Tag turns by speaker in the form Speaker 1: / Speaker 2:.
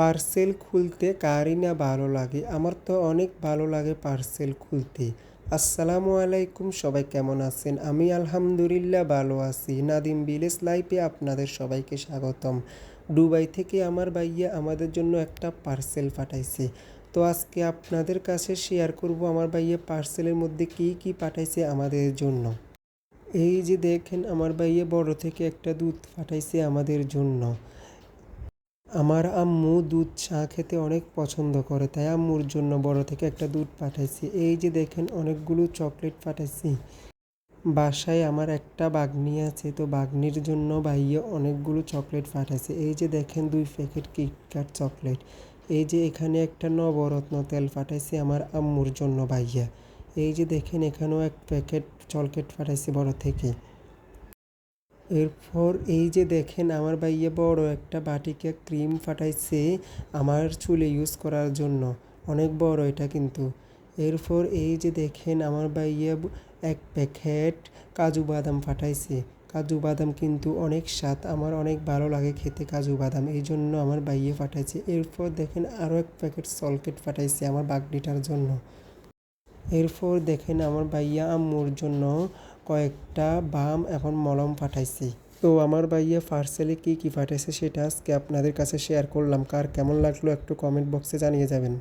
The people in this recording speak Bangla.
Speaker 1: পার্সেল খুলতে কারই না ভালো লাগে, আমার তো অনেক ভালো লাগে পার্সেল খুলতে। আসসালামু আলাইকুম, সবাই কেমন আছেন? আমি আলহামদুলিল্লাহ ভালো আছি। নাদিম ভিলেজ লাইফে আপনাদের সবাইকে স্বাগতম। দুবাই থেকে আমার ভাইয়া আমাদের জন্য একটা পার্সেল পাঠাইছে। তো আজকে আপনাদের কাছে শেয়ার করব আমার ভাইয়া পার্সেলের মধ্যে কী কী পাঠাইছে আমাদের জন্য। এই যে দেখেন, আমার ভাইয়া বড় থেকে একটা দুধ পাঠাইছে আমাদের জন্য। আমার আম্মু দুধ চা খেতে অনেক পছন্দ করে, তাই আম্মুর জন্য বড় থেকে একটা দুধ পাঠাইছি। এই যে দেখেন, অনেকগুলো চকলেট পাঠাইছি। বাসায় আমার একটা বাগনি আছে, তো বাগনির জন্য ভাইয়া অনেকগুলো চকলেট পাঠাইছে। এই যে দেখেন 2 প্যাকেট কিটক্যাট চকলেট। এই যে এখানে একটা নবরত্ন তেল পাঠাইছে আমার আম্মুর জন্য ভাইয়া। এই যে দেখেন, এখানেও 1 প্যাকেট চকলেট পাঠাইছে বড় থেকে। এরপর এই যে দেখেন, আমার ভাইয়া বড় একটা বাটিকে ক্রিম পাঠাইছে আমার চুলে ইউজ করার জন্য। অনেক বড় এটা কিন্তু। এরপর এই যে দেখেন, আমার ভাইয়া 1 প্যাকেট কাজু বাদাম পাঠাইছে। কাজু বাদাম কিন্তু অনেক স্বাদ, আমার অনেক ভালো লাগে খেতে কাজু বাদাম, এই জন্য আমার ভাইয়া পাঠাইছে। এরপর দেখেন আরও 1 প্যাকেট সলকেট পাঠাইছে আমার বাগনিটার জন্য। এরপর দেখেন, আমার ভাইয়া আম্মুর জন্য কয়েকটা বাম এখন মলম পাঠাইছে। তো আমার ভাইয়া পার্সেলে কী কী পাঠাইছে সেটা আজকে আপনাদের কাছে শেয়ার করলাম। কার কেমন লাগলো একটু কমেন্ট বক্সে জানিয়ে যাবেন।